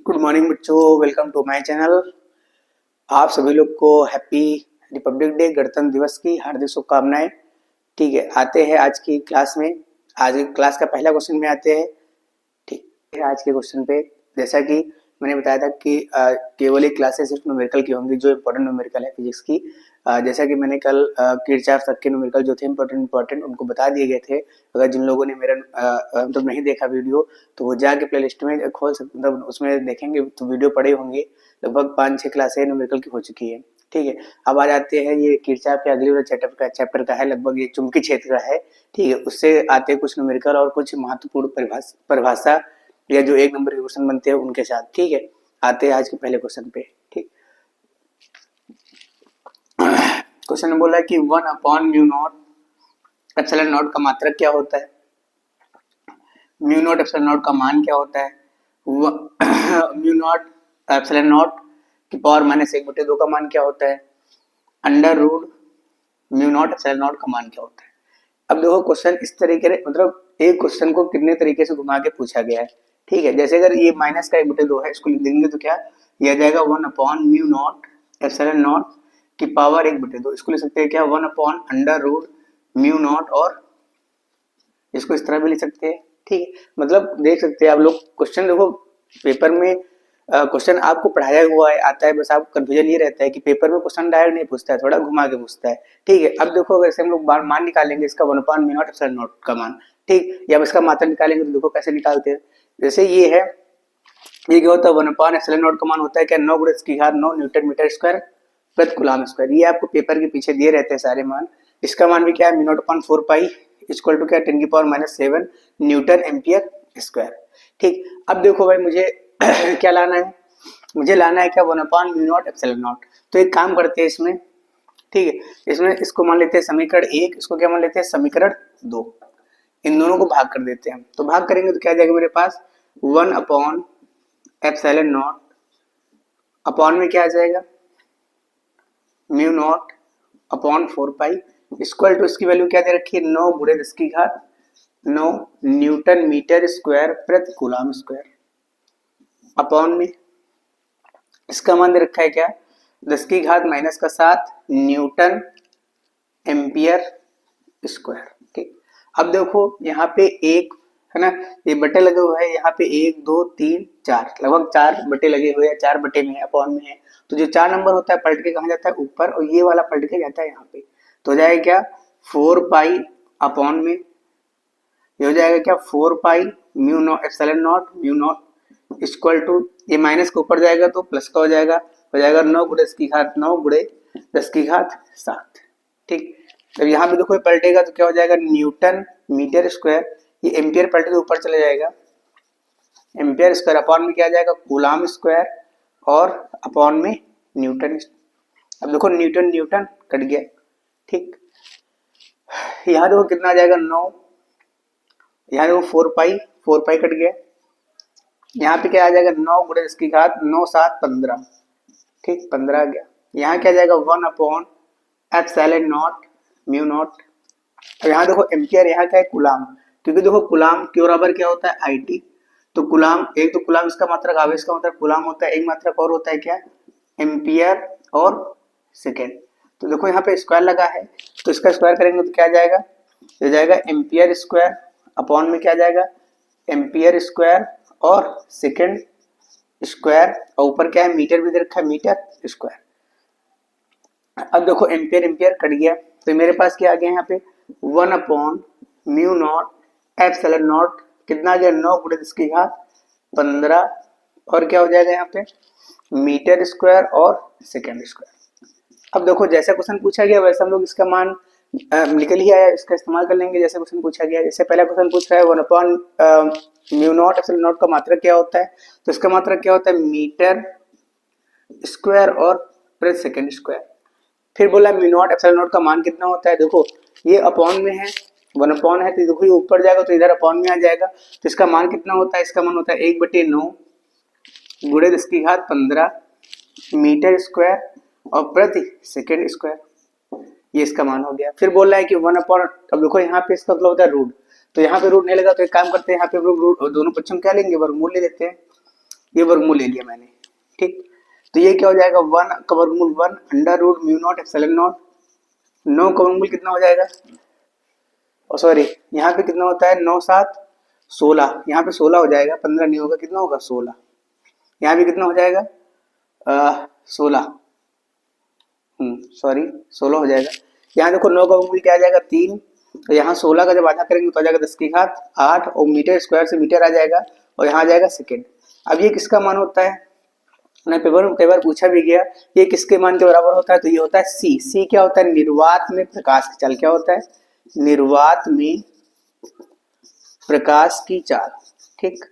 Good morning बच्चों, welcome to my channel. आप सभी लोग को हैप्पी रिपब्लिक डे, गणतंत्र दिवस की हार्दिक शुभकामनाएं। ठीक है, आते हैं आज की क्लास में। आज की क्लास का पहला क्वेश्चन में आते हैं। ठीक है, आज के क्वेश्चन पे जैसा कि मैंने बताया था कि केवल एक क्लासेस सिर्फ न्यूमेरिकल की होंगी, जो इम्पोर्टेंट न्यूमेरिकल है फिजिक्स की। जैसा कि मैंने कल किरचॉफ तक के न्यूमेरिकल जो थे इम्पोर्टेंट उनको बता दिए गए थे। अगर जिन लोगों ने मेरा मतलब नहीं देखा वीडियो, तो वो जाके प्लेलिस्ट में खोल सकते, मतलब उसमें देखेंगे तो वीडियो पड़े होंगे। लगभग 5-6 क्लासें न्यूमेरिकल की हो चुकी है। ठीक है, अब आ जाते हैं, ये किरचॉफ के अगले वाले चैप्टर का है, लगभग ये चुंबकीय क्षेत्र का है। ठीक है, उससे आते हैं कुछ न्यूमेरिकल और कुछ महत्वपूर्ण परिभाषा या जो एक नंबर के क्वेश्चन बनते हैं उनके साथ। ठीक है, आते हैं आज के पहले क्वेश्चन पे। ठीक, क्वेश्चन में बोला है कि 1/म्यू नॉट एप्सिलॉन नॉट का मात्रक क्या होता है। म्यू नॉट एप्सिलॉन नॉट का मान क्या होता है। म्यू नॉट एप्सिलॉन नॉट की पावर -1/2 का मान क्या होता है। Under root mu naught epsilon naught का मान क्या होता है। अब देखो क्वेश्चन इस तरीके से, मतलब एक क्वेश्चन को कितने तरीके से घुमा के पूछा गया है। ठीक है, जैसे अगर ये -1/2 है, इसको लिख देंगे तो क्या यह आ जाएगा 1/म्यू नॉट एप्सिलॉन नॉट की पावर 1/2। इसको लिख सकते हैं क्या 1/अंडर रूट म्यू नॉट, और इसको इस तरह भी लिख सकते हैं। ठीक है, मतलब देख सकते हैं आप लोग क्वेश्चन, देखो पेपर में क्वेश्चन आपको पढ़ाया हुआ है, आता है, बस आप कंफ्यूजन ये रहता है कि पेपर में क्वेश्चन डायरेक्ट नहीं पूछता है, थोड़ा घुमा के पूछता है। ठीक है, अब देखो अगर हम लोग मान निकालेंगे इसका 1/म्यू नॉट एप्सिलॉन नॉट का मान। ठीक, या इसका मात्रा निकालेंगे तो देखो कैसे निकालते हैं। जैसे ये है, ये क्या होता है 1/एप्सिलॉन नॉट का मान होता है क्या 9 न्यूटन मीटर स्क्वायर प्रति कूलम स्क्वायर। ये आपको पेपर के पीछे दिए रहते हैं सारे मान। इसका मान भी क्या है μ0/4 इक्वल टू क्या 10⁻⁷ न्यूटन एम्पियर स्क्वायर। ठीक, अब देखो भाई मुझे क्या लाना है, मुझे लाना है क्या 1/म्यू नॉट एप्सिलॉन नॉट। तो एक काम करते हैं इसमें, ठीक है, इसमें इसको मान लेते हैं समीकरण 1, इसको क्या मान लेते हैं समीकरण 2। इन दोनों को भाग कर देते हैं हम, तो भाग करेंगे तो क्या आ जाएगा मेरे पास 1/एप्सिलॉन नॉट अपॉन में क्या आ जाएगा mu naught upon 4 equal to, इसकी वैल्यू क्या दे रखी है 9 न्यूटन मीटर स्क्वायर प्रति कूलम स्क्वायर अपॉन में इसका मान दे रखा है क्या 10⁻⁻7 न्यूटन एम्पियर स्क्वायर। ठीक, अब देखो यहाँ पे एक है ना, ये बटे लगे हुए हैं, यहाँ पे 1 2 3 4, लगभग 4 बटे लगे हुए हैं, 4 बटे में अपॉन में है। तो जो 4 नंबर होता है पलट के कहाँ जाता है ऊपर, और ये वाला पलट के जाता है यहाँ पे। तो हो जाएगा क्या 4 अपॉन में, ये हो जाएगा क्या 4 mu naught epsilon naught mu naught equal to, ये माइनस के ऊपर जाएगा तो प्लस का हो जाएगा 9 × 10⁻⁷। ठीक, जब यहाँ पे देखो पलटेगा तो क्या हो जाएगा न्यूटन मीटर स्क्वायर, ये एम्पियर पलट के ऊपर चले जाएगा, एम्पियर स्क्वायर अपॉन में क्या आ जाएगा कूलम स्क्वायर, और अपॉन में न्यूटन। अब देखो न्यूटन न्यूटन कट गया। ठीक, यहाँ देखो कितना आ जाएगा 9, यहाँ देखो 4 पाई कट गया, यहाँ पे क्या आ जाएगा 9 × 10⁻9 7 15। ठीक, 15 आ गया। यहाँ क्या आ जाएगा 1/एप्सिलॉन नॉट म्यू नॉट। अब यहाँ देखो एम्पियर, यहाँ क्या है कूलम, क्योंकि देखो कूलम के बराबर क्या होता है IT। तो कूलम, एक तो कूलम इसका मात्रक, आवेश का मात्रक कूलम होता है, एक मात्रक और होता है क्या एम्पियर और सेकेंड। तो देखो यहाँ पे स्क्वायर लगा है, तो इसका स्क्वायर करेंगे तो क्या आ जाएगा, हो जाएगा एम्पियर स्क्वायर अपॉन में क्या आ जाएगा एम्पियर स्क्वायर और सेकेंड स्क्वायर, और ऊपर क्या है मीटर भी दे रखा है मीटर स्क्वायर। अब देखो एम्पियर एम्पियर कट गया, तो मेरे पास क्या आ गया यहाँ पे 1/म्यू नॉट एप्सिलॉन नॉट, कितना आ गया 9 × 10⁻15, और क्या हो जाएगा यहाँ पे मीटर स्क्वायर और सेकेंड स्क्वायर। अब देखो जैसा क्वेश्चन पूछा गया वैसे हम लोग इसका मान निकल ही आया, इसका इस्तेमाल कर लेंगे जैसे क्वेश्चन पूछा गया। जैसे पहला क्वेश्चन पूछ रहा है 1/म्यू नॉट एप्सिलॉन नॉट का मात्रक क्या होता है, तो इसका मात्रक क्या होता है मीटर स्क्वायर और प्रति सेकेंड स्क्वायर। फिर बोला म्यू नॉट एप्सिलॉन नॉट का मान कितना होता है, देखो ये अपॉन में है 1/, है तो देखो ये ऊपर जाएगा तो इधर अपॉन में आ जाएगा, तो इसका मान कितना होता है, इसका मान होता है 1/9 × 10⁻15 मीटर स्क्वायर और प्रति सेकेंड स्क्वायर, ये इसका मान हो गया। फिर बोल रहा है कि 1/, अब देखो यहाँ पे इसका मतलब होता है रूट, तो यहाँ पे रूट नहीं लगा तो एक काम करते हैं यहाँ पे रूट दोनों पक्षों क्या लेंगे वर्गमूल ले लेते हैं। ये वर्गमूल ले लिया मैंने, ठीक। तो ये क्या हो जाएगा, 1 का वर्गमूल 1 under root mu naught epsilon naught, 9 का वर्गमूल कितना हो जाएगा, और सॉरी यहाँ पे कितना होता है, 9 7 16, यहाँ पे 16 हो जाएगा, 15 नहीं होगा, कितना होगा 16, यहाँ भी कितना हो जाएगा 16, सॉरी 16 हो जाएगा। यहाँ देखो 9 का वर्गमूल क्या आ जाएगा 3, तो यहाँ 16 का जब आधा करेंगे तो आ जाएगा 10 की घात 8, और मीटर स्क्वायर से मीटर आ जाएगा, और यहाँ आ जाएगा सेकेंड। अब ये किसका मान होता है ना, पेपर में कई बार पूछा भी गया, ये किसके मान के बराबर होता है, तो ये होता है सी। सी क्या होता है, निर्वात में प्रकाश की चाल, क्या होता है, निर्वात में प्रकाश की चाल, ठीक।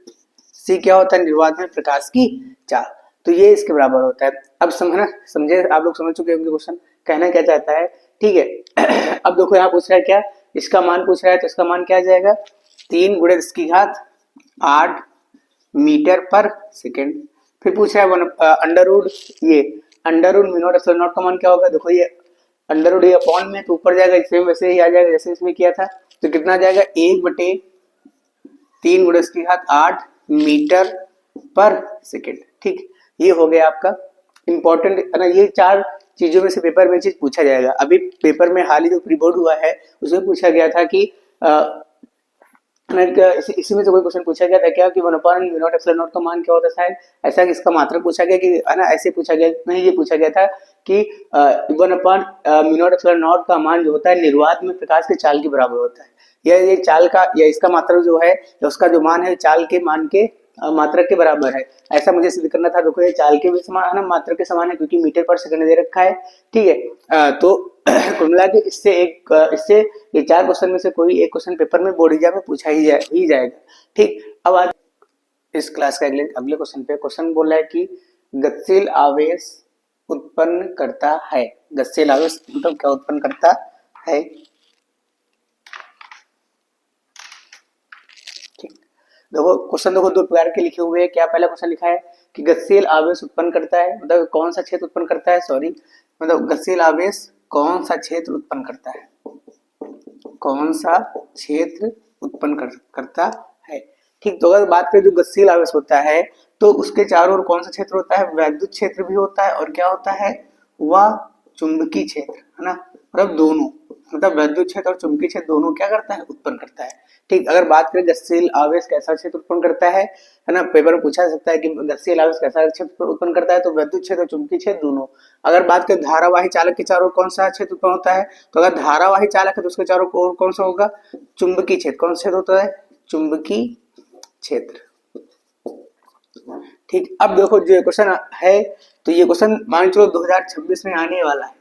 सी क्या होता है, निर्वात में प्रकाश की चाल, तो ये इसके बराबर होता है। अब समझे आप लोग, समझ चुके होंगे क्वेश्चन कहना क्या चाहता है, ठीक है। अब देखो यहाँ पूछ रहा है क्या, इसका मान पूछ रहा है, तो इसका मान क्या आ जाएगा 3 × 10 की घात 8 मीटर पर सेकेंड। फिर पूछ रहा है अंडर रूट, ये under root mu naught epsilon naught का मान क्या होगा, देखो ये अंडर रूट ये अपॉन में, तो ऊपर जाएगा सेम वैसे ही आ जाएगा जैसे इसमें किया था, तो कितना आ जाएगा 1/3 × 10 की घात 8 मीटर पर सेकेंड, ठीक। ये हो गया आपका इंपॉर्टेंट है ना, ये 4 चीजों में से पेपर में चीज पूछा जाएगा। अभी पेपर में हाल ही जो प्री बोर्ड हुआ है उसमें पूछा गया था कि इसी में से कोई क्वेश्चन पूछा गया था क्या कि 1/म्यू नॉट एप्सिलॉन नॉट का मान क्या होता है, शायद ऐसा कि इसका मात्रक पूछा गया कि है ना, ऐसे पूछा गया नहीं, ये पूछा गया था कि 1/म्यू नॉट एप्सिलॉन नॉट का मान जो होता है निर्वात में प्रकाश के चाल के बराबर होता है, या ये चाल का या इसका मात्रक जो है या उसका जो मान है चाल के मान के मात्रक के बराबर है, ऐसा मुझे सिद्ध करना था। देखो ये चाल के भी समान है ना, मात्रक के समान है, क्योंकि मीटर पर सेकंड दे रखा है, ठीक है। तो कुल मिला के इससे ये 4 क्वेश्चन में से कोई एक क्वेश्चन पेपर में बोर्ड एग्जाम में पूछा ही जाएगा, ठीक। अब आज इस क्लास का अगले क्वेश्चन पे क्वेश्चन बोल रहा है कि गतिशील आवेश उत्पन्न करता है, गतिशील आवेश मतलब क्या उत्पन्न करता है, देखो क्वेश्चन देखो 2 प्रकार के लिखे हुए हैं। क्या पहला क्वेश्चन लिखा है कि गतिशील आवेश उत्पन्न करता है, मतलब कौन सा क्षेत्र उत्पन्न करता है, सॉरी मतलब गतिशील आवेश कौन सा क्षेत्र उत्पन्न करता है, कौन सा क्षेत्र उत्पन्न करता है, ठीक। तो अगर बात करें जो गतिशील आवेश होता है तो उसके चारों ओर कौन सा क्षेत्र होता है, वैद्युत क्षेत्र भी होता है, और क्या होता है वह चुंबकीय क्षेत्र, है ना, मतलब दोनों, मतलब वैद्युत क्षेत्र और चुंबकीय क्षेत्र दोनों क्या करता है, उत्पन्न करता है, ठीक। अगर बात करें गतिशील आवेश कैसा क्षेत्र उत्पन्न करता है ना, पेपर में पूछा जा सकता है कि गतिशील आवेश कैसा क्षेत्र उत्पन्न करता है, तो वैद्युत क्षेत्र और चुंबकीय क्षेत्र दोनों। अगर बात करें धारावाही चालक के चारों कौन सा क्षेत्र उत्पन्न होता है, तो अगर धारावाही चालक है तो उसके चारों ओर कौन सा होगा, चुंबकीय क्षेत्र, कौन सा क्षेत्र होता है, चुंबकीय क्षेत्र, ठीक। अब देखो जो क्वेश्चन है, तो ये क्वेश्चन मान चलो 2026 में आने वाला है,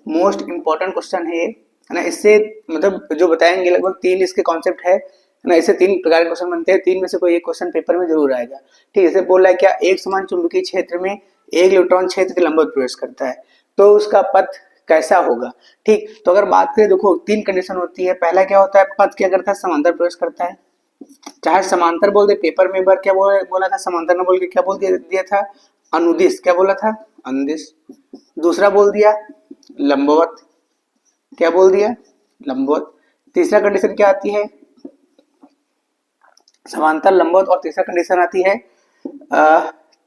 मोस्ट इंपॉर्टेंट क्वेश्चन है ना। इससे मतलब जो बताएंगे लगभग 3 इसके कॉन्सेप्ट है ना, इससे 3 प्रकार के क्वेश्चन बनते हैं, 3 में से कोई एक क्वेश्चन पेपर में जरूर आएगा, ठीक। इसे बोल रहा है क्या एक समान चुंबकीय क्षेत्र में एक इलेक्ट्रॉन क्षेत्र के लंबवत प्रवेश करता है तो उसका पथ कैसा होगा, ठीक। तो अगर बात करें देखो 3 कंडीशन होती है, पहला क्या होता है, पथ क्या करता है, समांतर प्रवेश करता है, चाहे समांतर बोल दे, पेपर में एक बार क्या बोला था, समांतर न बोल के क्या बोल दिया था, अनुदिश, क्या बोला था, अनुदिश। दूसरा बोल दिया लंबवत, क्या बोल दिया, लंबवत। तीसरा कंडीशन क्या आती है, समांतर लंबवत, और तीसरा कंडीशन आती है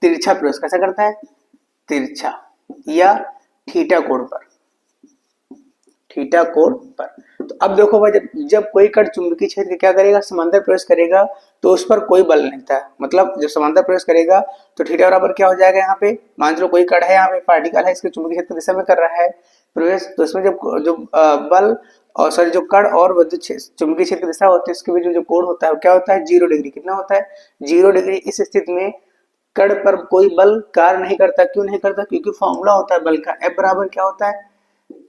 तिरछा प्रवेश, कैसा करता है, तिरछा या थीटा कोण पर, थीटा कोण पर। तो अब देखो भाई जब कोई कण चुंबकीय क्षेत्र क्या करेगा, समांतर प्रवेश करेगा तो उस पर कोई बल नहीं था, मतलब जब समांतर प्रवेश करेगा तो थीटा बराबर क्या हो जाएगा, यहाँ पे मान लो कोई कण है, यहाँ पे पार्टिकल है, इसके चुंबकीय क्षेत्र दिशा में कर रहा है प्रवेश, तो इसमें जब जो बल और सॉरी जो कण और विद्युत चुंबकीय क्षेत्र दिशा होती है उसके बीच में जो कोण होता है क्या होता है, 0 डिग्री। कितना होता है, 0 डिग्री। इस स्थिति में कण पर कोई बल कार्य नहीं करता, क्यों नहीं करता, क्योंकि फॉर्मूला होता है बल का, F बराबर क्या होता है,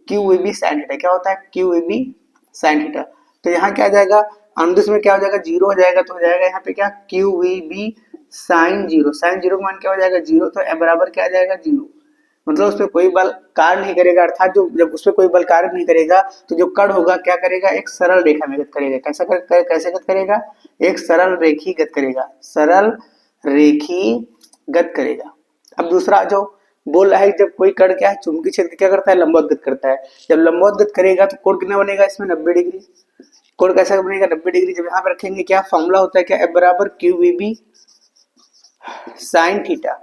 QEB sin थीटा, क्या होता है, QEB sin थीटा। तो यहाँ क्या आ जाएगा, अनुदिश में क्या हो जाएगा, 0 हो जाएगा, तो हो जाएगा यहाँ पे क्या, QEB sin 0, sin 0 का मान क्या हो जाएगा, 0, तो F बराबर क्या आ जाएगा, 0, मतलब उस पर कोई बल कार्य नहीं करेगा, अर्थात जो जब उस पर कोई बल कार्य नहीं करेगा तो जो कण होगा क्या करेगा, एक सरल रेखा में गत करेगा, कैसे गत करेगा, एक सरल रेखी गत करेगा, सरल रेखी गत करेगा। अब दूसरा जो बोल रहा है जब कोई कण क्या है चुंबकीय क्षेत्र क्या करता है, लंबवत गत करता है, जब लंबवत गत करेगा तो कोण कितना बनेगा इसमें, 90 डिग्री। कोण कैसा बनेगा, 90 डिग्री। जब यहाँ पे रखेंगे क्या फॉर्मूला होता है क्या, F बराबर QEB साइन थीटा,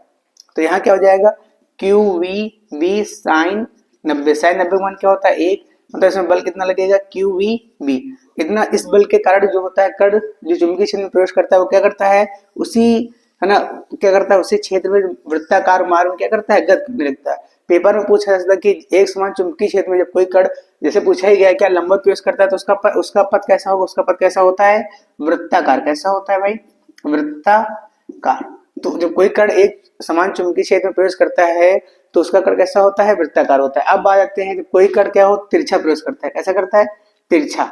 तो यहाँ क्या हो जाएगा Q V B sine 90। Sine 90 मान क्या होता है 1, मतलब इसमें बल कितना लगेगा क्यू वी बी इतना। इस बल के कारण जो होता है कण जो चुंबकीय क्षेत्र में प्रवेश करता है वो क्या करता है उसी, है ना, क्या करता है उसी क्षेत्र में वृत्ताकार मार्ग में क्या करता है गति में लगता है। पेपर में पूछा जा सकता है कि एक समान चुंबकीय क्षेत्र में जब कोई कण, जैसे पूछा ही गया क्या लंबवत प्रवेश करता है तो उसका पथ कैसा होगा, उसका पथ कैसा होता है वृत्ताकार। कैसा होता है भाई वृत्ताकार। तो जब कोई कण एक समान चुंबकीय क्षेत्र में प्रवेश करता है तो उसका कण कैसा होता है वृत्ताकार होता है। अब बात आते हैं जब कोई कण क्या हो तिरछा प्रवेश करता है, कैसा करता है तिरछा।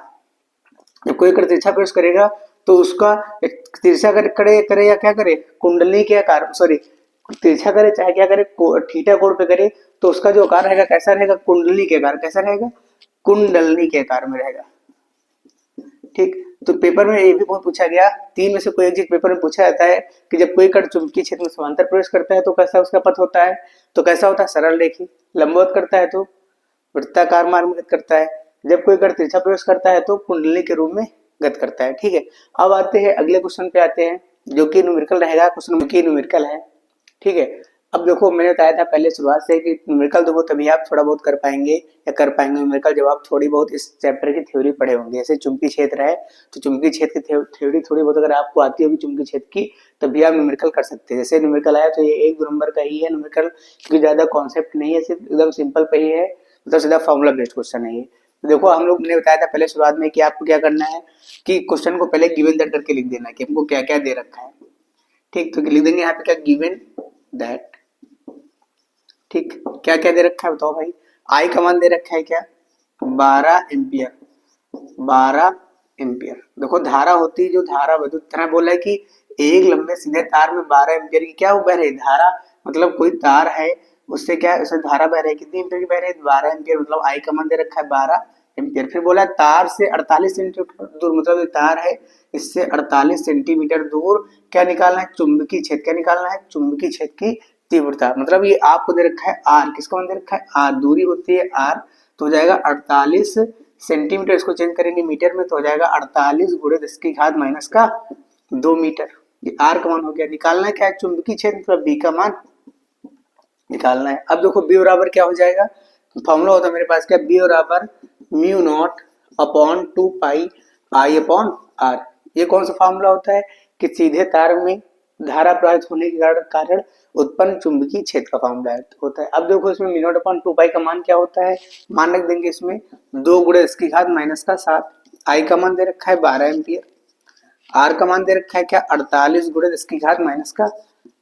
जब कोई कण तिरछा प्रवेश करेगा तो उसका तिरछा करे करे या क्या करे कुंडली के आकार, सॉरी तिरछा करे चाहे क्या करे थीटा कोण पे करे तो उसका जो आकार रहेगा कैसा रहेगा कुंडली के आकार। कैसा रहेगा कुंडली के आकार में रहेगा। ठीक, तो पेपर में ये भी बहुत पूछा गया, 3 में से कोई एक चीज पेपर में पूछा जाता है कि जब कोई कण चुंबकीय क्षेत्र में समांतर प्रवेश करता है तो कैसा उसका पथ होता है, तो कैसा होता है सरल रेखी। लंबवत करता है तो वृत्ताकार मार्ग में गति करता है, जब कोई कण तिरछा प्रवेश करता है तो कुंडली के रूप में गति करता है। ठीक है, अब आते हैं अगले क्वेश्चन पे आते हैं जो कि न्यूमेरिकल रहेगा, क्वेश्चन की न्यूमेरिकल है। ठीक है, अब देखो मैंने बताया था पहले शुरुआत से कि न्यूमेरिकल देखो तभी आप थोड़ा बहुत कर पाएंगे या कर पाएंगे न्यूमेरिकल जब आप थोड़ी बहुत इस चैप्टर की थ्योरी पढ़े होंगे। जैसे चुंबकीय क्षेत्र है तो चुंबकीय क्षेत्र की थ्योरी थोड़ी बहुत अगर आपको आती होगी चुंबकीय क्षेत्र की तभी आप न्यूमेरिकल कर सकते हैं। जैसे न्यूमेरिकल आया तो ये 1-2 नंबर का ही है न्यूमेरिकल, क्योंकि ज्यादा कॉन्सेप्ट नहीं है, सिर्फ एकदम सिंपल पे ही है, मतलब सीधा फॉर्मूला बेस्ड क्वेश्चन है ये। देखो हम लोग ने बताया था पहले शुरुआत में कि आपको क्या करना है कि क्वेश्चन को पहले गिवन दैट करके लिख देना कि हमको क्या क्या दे रखा है। ठीक, तो लिख देंगे यहाँ पे क्या गिवन दैट। ठीक, क्या क्या दे रखा है बताओ भाई। आई का मान दे रखा है क्या 12 एम्पियर। 12 एम्पियर, देखो धारा होती है जो धारा विद्युत धारा बोला है कि एक लंबे सीधे तार में 12 एम्पियर की क्या बह रही धारा, मतलब कोई तार है उससे क्या उससे धारा बह रही है, कितनी एम्पियर की बह रही है 12 एम्पियर, मतलब आई का मान दे रखा है 12 एम्पियर। फिर बोला तार से 48 सेंटीमीटर दूर, मतलब ये तार है इससे 48 सेंटीमीटर दूर क्या निकालना है चुंबकीय क्षेत्र। क्या निकालना है चुंबकीय क्षेत्र की तीव्रता, मतलब ये आपको दे रखा है आर, किसको मान दे रखा है आर, दूरी होती है आर, तो हो जाएगा 48 सेंटीमीटर, इसको चेंज करेंगे मीटर में तो हो जाएगा 48 गुणे 10 की घात माइनस का 2 मीटर। ये आर का मान हो गया। निकालना है क्या है चुंबकीय क्षेत्र, मतलब बी का मान निकालना है। अब देखो बी बराबर क्या हो जाएगा, फॉर्मूला होता है मेरे पास क्या बी बराबर mu naught upon 2 pi I upon R. ये कौन सा फॉर्मूला होता है कि सीधे तार में धारा प्रवाहित होने के कारण उत्पन्न चुंबकीय क्षेत्र का फॉर्मूला होता है। अब देखो इसमें म्यू नॉट अपॉन 2 पाई का मान क्या होता है, मान रख देंगे इसमें 2 गुणे इसकी घात माइनस का 7। आई का मान दे रखा है 12 एम्पियर, आर का मान दे रखा है क्या 48 गुणे 10 की घात माइनस का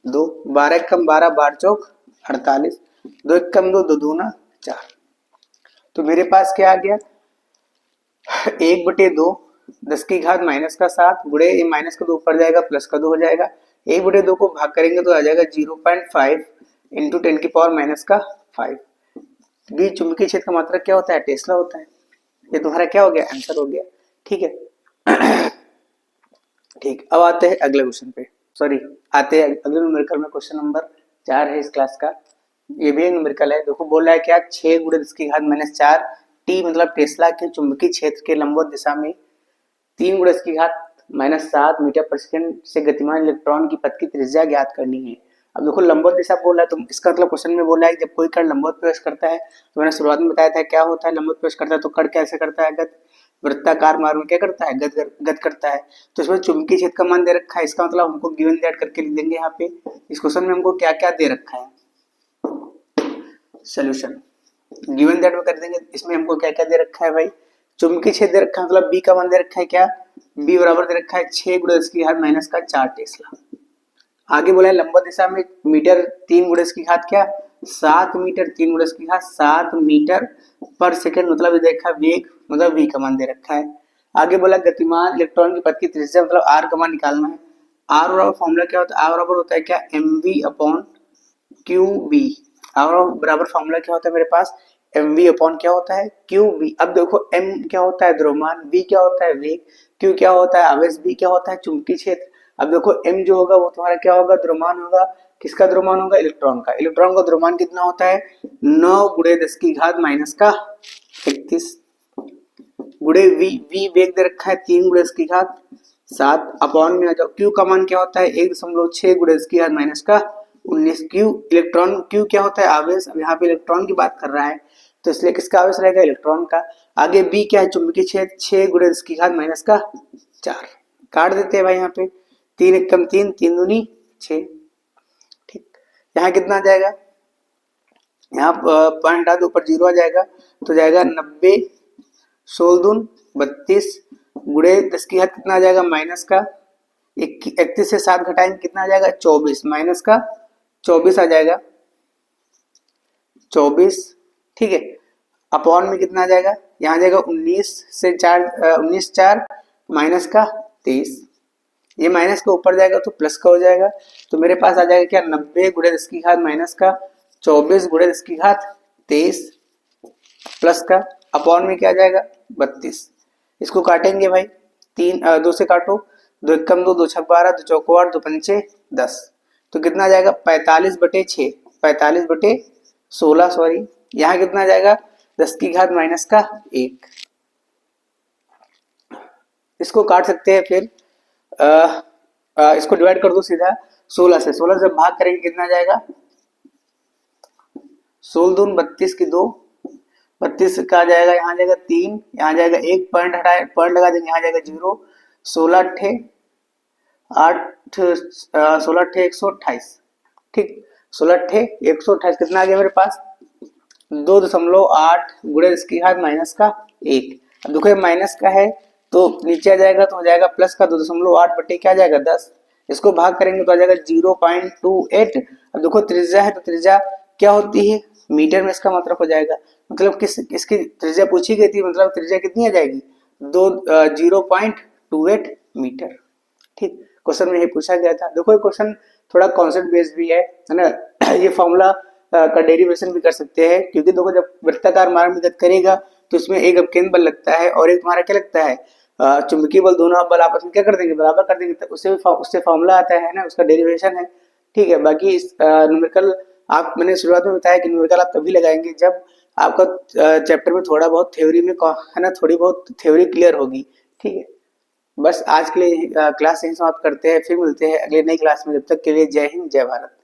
2। 12 कम 12 12 चौक 48, 2 कम 2 2 दूना 4। तो मेरे पास क्या आ गया 1/2 10 की घात माइनस का 7 गुणे माइनस का 2 ऊपर जाएगा प्लस का 2 हो जाएगा, 1/2 को भाग करेंगे तो आ जाएगा 0.5 इंटू 10 की पावर माइनस का 5। बी चुंबकीय क्षेत्र का मात्रक क्या होता है टेस्ला होता है। ये तुम्हारा क्या हो गया आंसर हो गया। ठीक है ठीक, अब आते हैं अगले क्वेश्चन पे, सॉरी आते हैं अगले न्यूमेरिकल में, क्वेश्चन नंबर 4 है इस क्लास का। ये भी न्यूमेरिकल है, देखो बोल रहा है क्या 6 गुणे 10 की घात माइनस 4 टी, मतलब टेस्ला के चुंबकीय क्षेत्र के लंबवत दिशा में 3 गुणे 10 की घात माइनस 7 मीटर पर सेकंड से गतिमान इलेक्ट्रॉन की पथ की त्रिज्या ज्ञात करनी है। अब देखो लंबवत दिशा बोल रहा है तो इसका मतलब क्वेश्चन में बोल रहा है जब कोई कण लंबवत प्रवेश करता है तो मैंने शुरुआत में बताया था क्या होता है लंबवत प्रवेश करता है तो कण कैसे करता है गति वृत्ताकार मार्ग में क्या करता है गत करता है। तो इसमें चुंबकीय क्षेत्र का मान दे रखा है, इसका मतलब हमको गिवन दैट करके लिख देंगे यहाँ पे। इस क्वेश्चन में हमको क्या क्या दे रखा है सोल्यूशन गिवन दैट में कर देंगे। इसमें हमको क्या क्या दे रखा है भाई चुंबकीय क्षेत्र दे रखा है, मतलब बी का मान दे रखा है क्या बी बराबर दे रखा है 6 गुणे 10 की घात माइनस का 4 टेस्ला। आगे बोला है लंबवत दिशा में मीटर 3 गुणे 10 की घात क्या 7 मीटर 3 गुणे 10 की घात 7 मीटर पर सेकंड, मतलब देखा वेग, मतलब v का मान दे रखा है। आगे बोला गतिमान इलेक्ट्रॉन की पथ की त्रिज्या, मतलब r का मान निकालना है। r बराबर फॉर्मूला क्या होता है, r बराबर होता है क्या mv अपॉन qb। r बराबर फॉर्मूला क्या होता है मेरे पास mv अपॉन क्या होता है qb। अब देखो m क्या होता है द्रव्यमान, v क्या होता है वेग, q क्या होता है आवेश, b क्या होता है चुंबकीय क्षेत्र। अब देखो m जो होगा वो तुम्हारा क्या होगा द्रव्यमान होगा, किसका द्रव्यमान होगा इलेक्ट्रॉन का। इलेक्ट्रॉन का द्रव्यमान कितना होता है 9 गुणे 10 की घात माइनस का 31 गुणे v वेग दे रखा है 3 गुणे 10 की घात 7 अपॉन में आ जाओ, क्यू का मान क्या होता है 1.6 गुणे 10⁻⁻19। क्यू इलेक्ट्रॉन, क्यू क्या होता है आवेश, अब यहाँ पे इलेक्ट्रॉन की बात कर रहा है तो इसलिए किसका आवेश रहेगा इलेक्ट्रॉन का। आगे बी क्या है चुंबकीय क्षेत्र 6 गुणे 10⁻⁴ काट देते हैं भाई, यहाँ पे 3 एकम 3, 3 दूनी 6। ठीक, यहाँ कितना आ जाएगा, यहाँ पॉइंट हटा दो, ऊपर 0 आ जाएगा तो जाएगा 90 16 दून 32 गुणे 10 की घात कितना आ जाएगा माइनस का 31 से 7 घटाएंगे कितना आ जाएगा 24, माइनस का 24 आ जाएगा 24। ठीक है, अपॉन में कितना आ जाएगा, यहाँ आ जाएगा 19 से 4 19 4 माइनस का 23, ये माइनस के ऊपर जाएगा तो प्लस का हो जाएगा, तो मेरे पास आ जाएगा क्या 90 गुणे 10 की घात माइनस का 24 गुणे 10 की घात 23 प्लस का अपॉन में क्या आ जाएगा 32। इसको काटेंगे भाई, 2 से काटो, 2 एकम 2, 2 छक 12, 2 चौक 8, 2 पंचे 10, तो कितना आ जाएगा 45/6, 45/16 सॉरी, यहाँ कितना आ जाएगा 10 की घात माइनस का 1। इसको काट सकते हैं फिर इसको डिवाइड कर दो सीधा 16 से, 16 से भाग करेंगे कितना आ जाएगा 16 दून 32 की 2, 32 का आ जाएगा, यहाँ जाएगा 3, यहाँ जाएगा 1 पॉइंट हटाए, पॉइंट लगा देंगे, यहाँ जाएगा 0, 16 अट्ठे 8 16 अट्ठे 128। ठीक, 16 अट्ठे 128 कितना आ गया मेरे पास 2.8 गुणे इसकी घात माइनस का 1। अब देखो माइनस का है तो नीचे आ जाएगा तो हो जाएगा प्लस का 2.8 बटे क्या आ जाएगा 10, इसको भाग करेंगे तो आ जाएगा 0.28। अब देखो त्रिज्या है तो त्रिज्या क्या होती है मीटर में, इसका मतलब हो जाएगा, मतलब किस इसकी त्रिज्या पूछी गई थी, मतलब त्रिज्या कितनी आ जाएगी 0.28 मीटर। ठीक, क्वेश्चन में ये पूछा गया था। देखो ये क्वेश्चन थोड़ा कॉन्सेप्ट बेस्ड भी है ना ये फॉर्मूला का डेरिवेशन भी कर सकते हैं, क्योंकि देखो जब वृत्ताकार मार्ग में गति करेगा तो इसमें एक अपकेंद्र बल लगता है और एक तुम्हारा क्या लगता है चुंबकीय बल, दोनों बल आपस में क्या कर देंगे बराबर कर देंगे, तो उससे फॉर्मूला आता है ना, उसका डेरिवेशन है। ठीक है, बाकी इस न्यूमेरिकल आप मैंने शुरुआत में बताया कि न्यूमेरिकल आप तभी लगाएंगे जब आपका चैप्टर में थोड़ा बहुत थ्योरी में है ना, थोड़ी बहुत थ्योरी क्लियर होगी। ठीक है, बस आज के लिए क्लास यहीं समाप्त करते हैं, फिर मिलते हैं अगले नई क्लास में, जब तक के लिए जय हिंद जय भारत।